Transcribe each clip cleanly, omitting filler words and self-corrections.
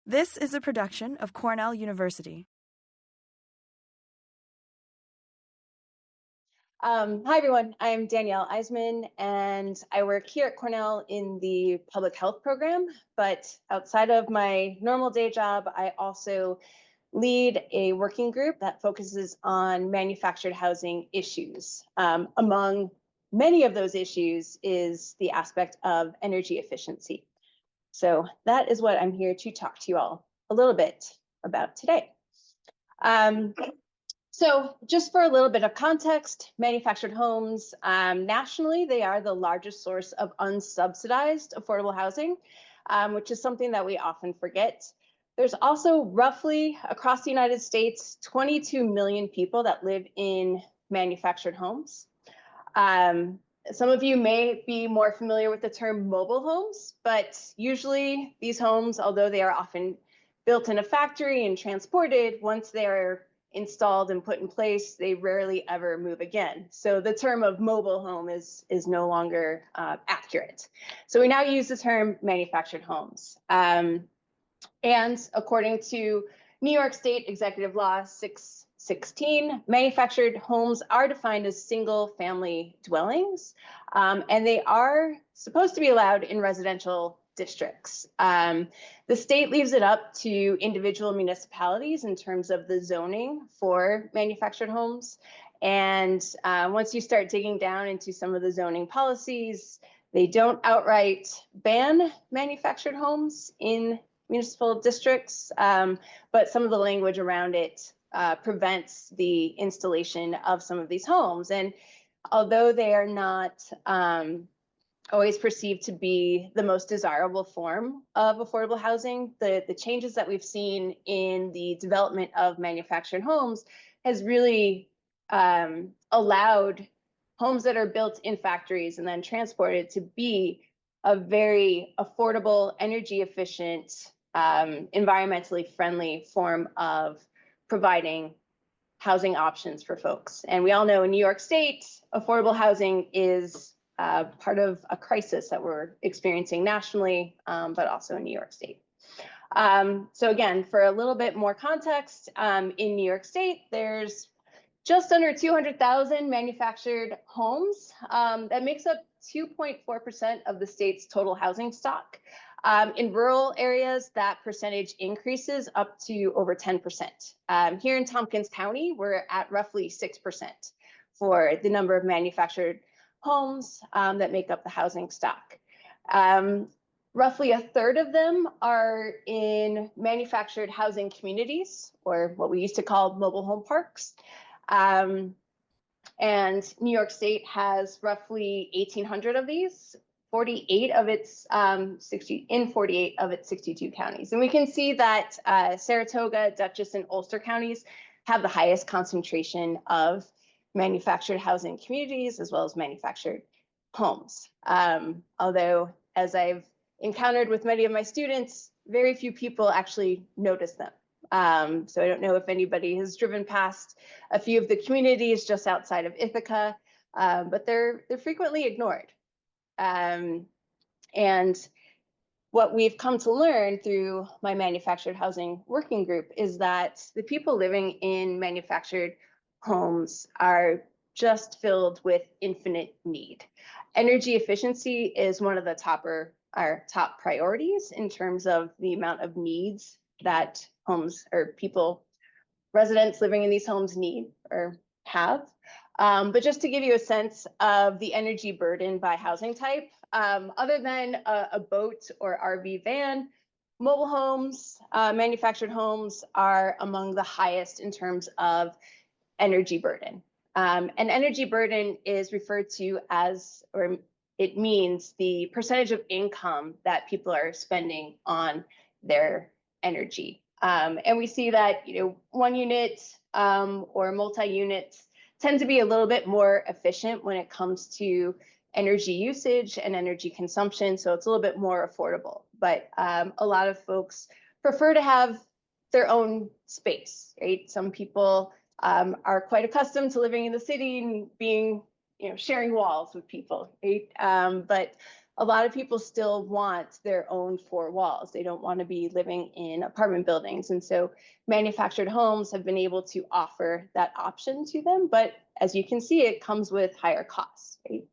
This is a production of Cornell University. Hi, everyone. I'm Danielle Eiseman, and I work here at Cornell in the public health program. But outside of my normal day job, I also lead a working group that focuses on manufactured housing issues. Among many of those issues is the aspect of energy efficiency. So that is what I'm here to talk to you all a little bit about today. So just for a little bit of context, manufactured homes, nationally, they are the largest source of unsubsidized affordable housing, which is something that we often forget. There's also roughly across the United States, 22 million people that live in manufactured homes. Some of you may be more familiar with the term mobile homes, but usually these homes, although they are often built in a factory and transported, once they are installed and put in place, they rarely ever move again. So the term of mobile home is no longer accurate. So we now use the term manufactured homes. And according to New York State Executive Law 616, manufactured homes are defined as single family dwellings, and they are supposed to be allowed in residential districts. The state leaves it up to individual municipalities in terms of the zoning for manufactured homes. And once you start digging down into some of the zoning policies, they don't outright ban manufactured homes in municipal districts, but some of the language around it prevents the installation of some of these homes. And although they are not always perceived to be the most desirable form of affordable housing, the changes that we've seen in the development of manufactured homes has really allowed homes that are built in factories and then transported to be a very affordable, energy efficient, environmentally friendly form of providing housing options for folks. And we all know in New York State, affordable housing is part of a crisis that we're experiencing nationally, but also in New York State. So again, for a little bit more context, in New York State, there's just under 200,000 manufactured homes. That makes up 2.4% of the state's total housing stock. In rural areas, that percentage increases up to over 10%. Here in Tompkins County, we're at roughly 6% for the number of manufactured homes that make up the housing stock. Roughly a third of them are in manufactured housing communities, or what we used to call mobile home parks. And New York State has roughly 1,800 of these, 48 of its 48 of its 62 counties. And we can see that Saratoga, Dutchess, and Ulster counties have the highest concentration of manufactured housing communities as well as manufactured homes. Although, as I've encountered with many of my students, very few people actually notice them. So I don't know if anybody has driven past a few of the communities just outside of Ithaca, but they're frequently ignored. And what we've come to learn through my manufactured housing working group is that the people living in manufactured homes are just filled with infinite need. Energy efficiency is one of the our top priorities in terms of the amount of needs that homes or people, residents living in these homes need or have. But just to give you a sense of the energy burden by housing type, other than a boat or RV van, mobile homes, manufactured homes are among the highest in terms of energy burden. And energy burden is referred to as, or it means the percentage of income that people are spending on their energy. And we see that, one unit or multi-units tend to be a little bit more efficient when it comes to energy usage and energy consumption. So it's a little bit more affordable. But a lot of folks prefer to have their own space, right? Some people are quite accustomed to living in the city and being, sharing walls with people, right? But a lot of people still want their own four walls. They don't want to be living in apartment buildings. And so manufactured homes have been able to offer that option to them. But as you can see, it comes with higher costs, right?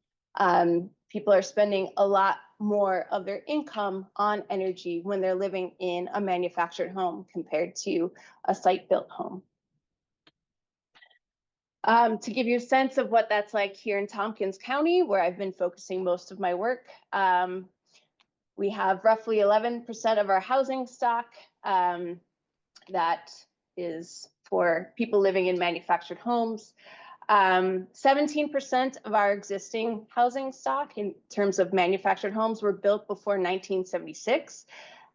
People are spending a lot more of their income on energy when they're living in a manufactured home compared to a site-built home. To give you a sense of what that's like here in Tompkins County, where I've been focusing most of my work, we have roughly 11% of our housing stock that is for people living in manufactured homes. 17% of our existing housing stock in terms of manufactured homes were built before 1976.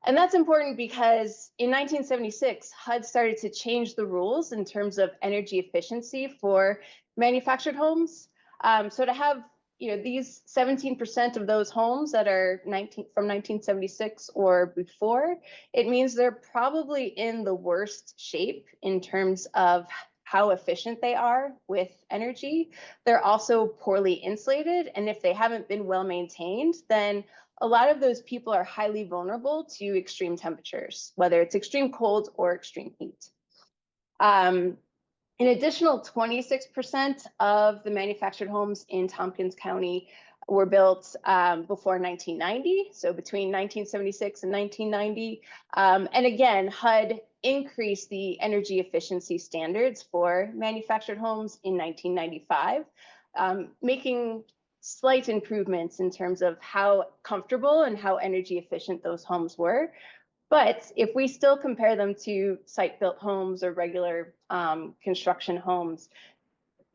And that's important because in 1976, HUD started to change the rules in terms of energy efficiency for manufactured homes. So to have these 17% of those homes that are from 1976 or before, it means they're probably in the worst shape in terms of how efficient they are with energy. They're also poorly insulated, and if they haven't been well maintained, then a lot of those people are highly vulnerable to extreme temperatures, whether it's extreme cold or extreme heat. An additional 26% of the manufactured homes in Tompkins County were built before 1990, so between 1976 and 1990. And again, HUD increased the energy efficiency standards for manufactured homes in 1995, making slight improvements in terms of how comfortable and how energy efficient those homes were. But if we still compare them to site-built homes or regular construction homes,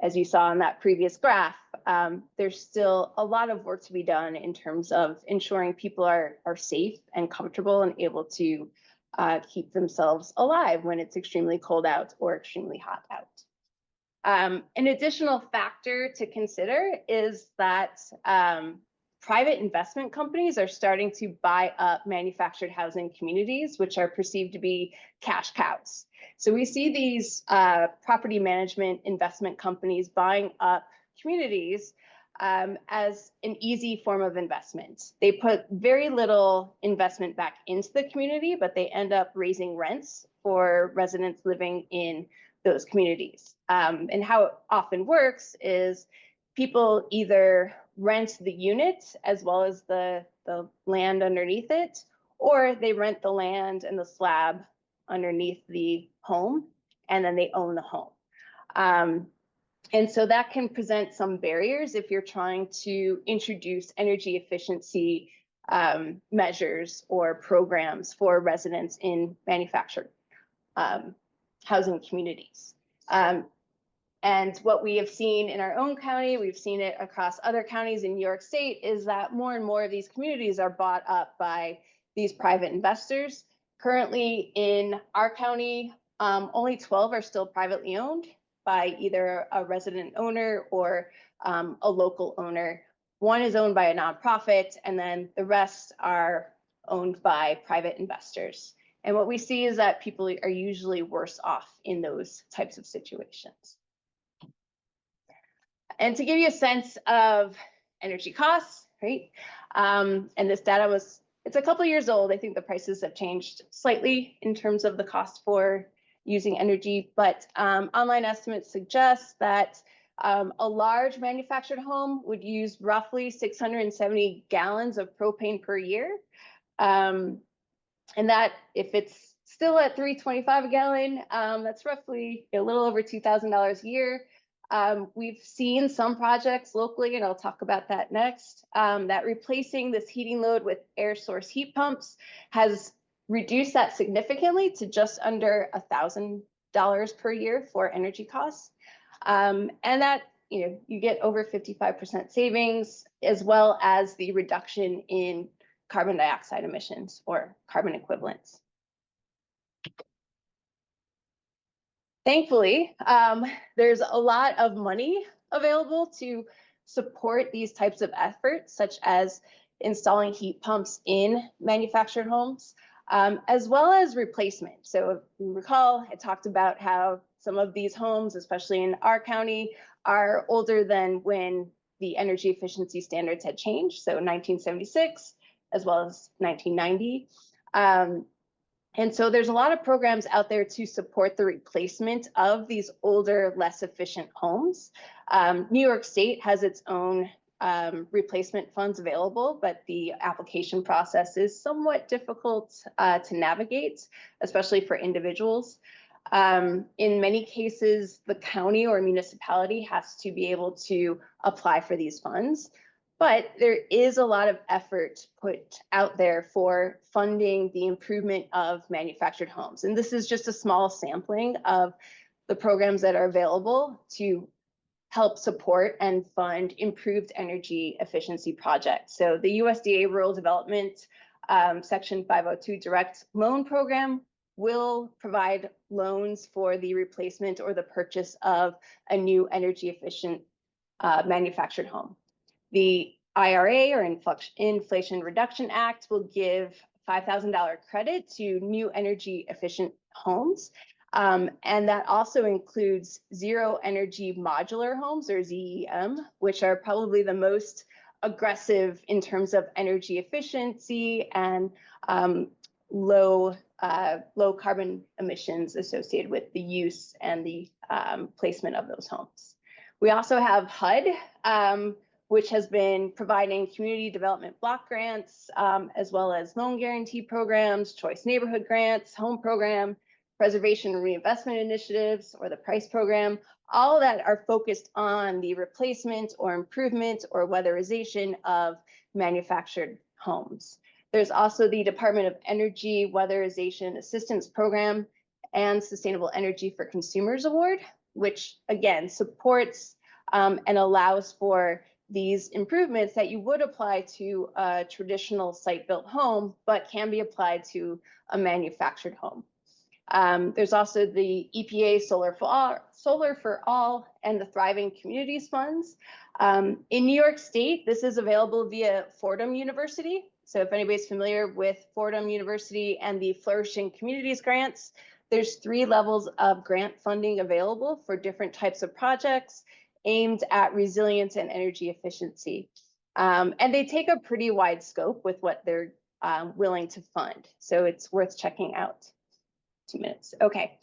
as you saw in that previous graph, there's still a lot of work to be done in terms of ensuring people are safe and comfortable and able to keep themselves alive when it's extremely cold out or extremely hot out. An additional factor to consider is that private investment companies are starting to buy up manufactured housing communities, which are perceived to be cash cows. So we see these property management investment companies buying up communities as an easy form of investment. They put very little investment back into the community, but they end up raising rents for residents living in those communities. And how it often works is people either rent the unit as well as the land underneath it, or they rent the land and the slab underneath the home, and then they own the home. And so that can present some barriers if you're trying to introduce energy efficiency measures or programs for residents in manufactured housing communities. And what we have seen in our own county, we've seen it across other counties in New York State, is that more and more of these communities are bought up by these private investors. Currently in our county, only 12 are still privately owned by either a resident owner or a local owner. One is owned by a nonprofit, and then the rest are owned by private investors. And what we see is that people are usually worse off in those types of situations. And to give you a sense of energy costs, right? And this data it's a couple years old. I think the prices have changed slightly in terms of the cost for using energy, but online estimates suggest that a large manufactured home would use roughly 670 gallons of propane per year. And that, if it's still at $3.25 a gallon, that's roughly a little over $2,000 a year. We've seen some projects locally, and I'll talk about that next, that replacing this heating load with air source heat pumps has reduced that significantly to just under $1,000 per year for energy costs. And that, you get over 55% savings, as well as the reduction in carbon dioxide emissions or carbon equivalents. Thankfully, there's a lot of money available to support these types of efforts, such as installing heat pumps in manufactured homes, as well as replacement. So if you recall, I talked about how some of these homes, especially in our county, are older than when the energy efficiency standards had changed, so 1976 as well as 1990. And so there's a lot of programs out there to support the replacement of these older, less efficient homes. New York State has its own replacement funds available, but the application process is somewhat difficult to navigate, especially for individuals. In many cases, the county or municipality has to be able to apply for these funds. But there is a lot of effort put out there for funding the improvement of manufactured homes. And this is just a small sampling of the programs that are available to help support and fund improved energy efficiency projects. So the USDA Rural Development Section 502 Direct Loan Program will provide loans for the replacement or the purchase of a new energy efficient manufactured home. The IRA or Inflation Reduction Act will give $5,000 credit to new energy efficient homes. And that also includes zero energy modular homes, or ZEM, which are probably the most aggressive in terms of energy efficiency and low carbon emissions associated with the use and the placement of those homes. We also have HUD, which has been providing community development block grants, as well as loan guarantee programs, choice neighborhood grants, home program, preservation and reinvestment initiatives, or the PRICE program, all that are focused on the replacement or improvement or weatherization of manufactured homes. There's also the Department of Energy Weatherization Assistance Program and Sustainable Energy for Consumers Award, which again supports and allows for these improvements that you would apply to a traditional site-built home, but can be applied to a manufactured home. There's also the EPA Solar for All and the Thriving Communities Funds. In New York State, this is available via Fordham University. So if anybody's familiar with Fordham University and the Flourishing Communities grants, there's 3 levels of grant funding available for different types of projects aimed at resilience and energy efficiency. And they take a pretty wide scope with what they're willing to fund. So it's worth checking out. 2 minutes. Okay,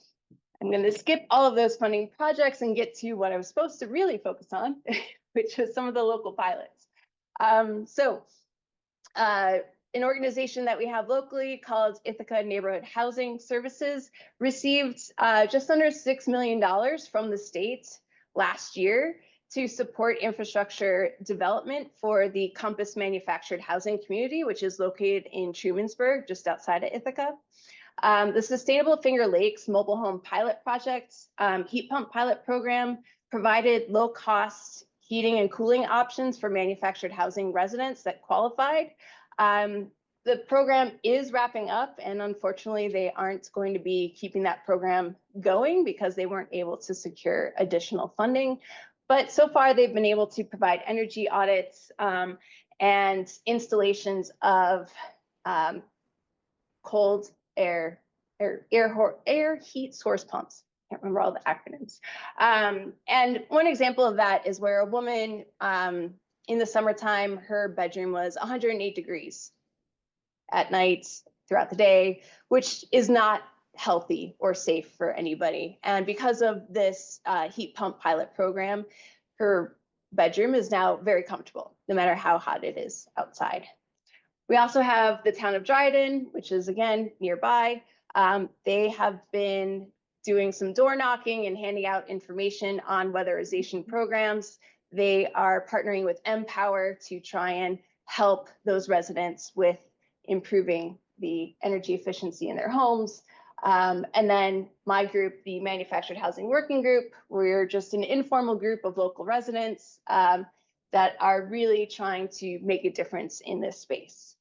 I'm going to skip all of those funding projects and get to what I was supposed to really focus on, which was some of the local pilots. An organization that we have locally called Ithaca Neighborhood Housing Services received just under $6 million from the state last year to support infrastructure development for the Compass Manufactured Housing Community, which is located in Trumansburg, just outside of Ithaca. The Sustainable Finger Lakes Mobile Home Pilot Project heat pump pilot program provided low-cost heating and cooling options for manufactured housing residents that qualified. The program is wrapping up, and unfortunately, they aren't going to be keeping that program going because they weren't able to secure additional funding. But so far, they've been able to provide energy audits and installations of cold air heat source pumps. Can't remember all the acronyms. And one example of that is where a woman in the summertime, her bedroom was 108 degrees at night throughout the day, which is not healthy or safe for anybody. And because of this heat pump pilot program, her bedroom is now very comfortable, no matter how hot it is outside. We also have the town of Dryden, which is again nearby. They have been doing some door knocking and handing out information on weatherization programs. They are partnering with Empower to try and help those residents with improving the energy efficiency in their homes. And then my group, the Manufactured Housing Working Group, we're just an informal group of local residents that are really trying to make a difference in this space.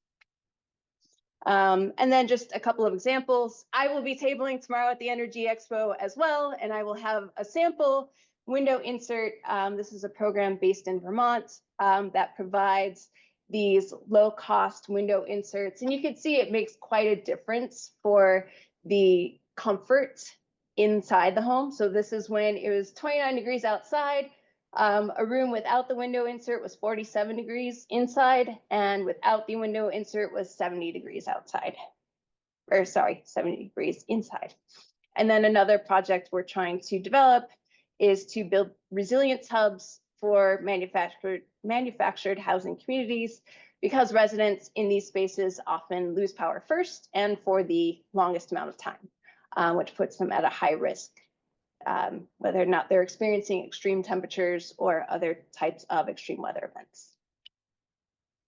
And then just a couple of examples. I will be tabling tomorrow at the Energy Expo as well, and I will have a sample window insert. This is a program based in Vermont that provides these low-cost window inserts, and you can see it makes quite a difference for the comfort inside the home. So this is when it was 29 degrees outside. A room without the window insert was 47 degrees inside, and without the window insert was 70 degrees outside. Or sorry, 70 degrees inside. And then another project we're trying to develop is to build resilience hubs for manufactured housing communities, because residents in these spaces often lose power first and for the longest amount of time, which puts them at a high risk, whether or not they're experiencing extreme temperatures or other types of extreme weather events.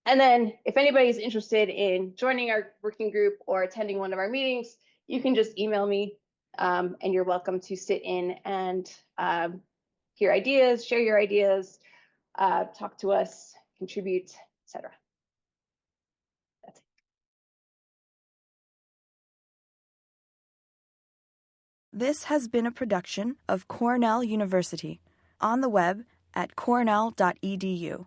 And then if anybody's interested in joining our working group or attending one of our meetings, you can just email me, and you're welcome to sit in and hear ideas, share your ideas, talk to us, contribute, etc. That's it. This has been a production of Cornell University, on the web at cornell.edu.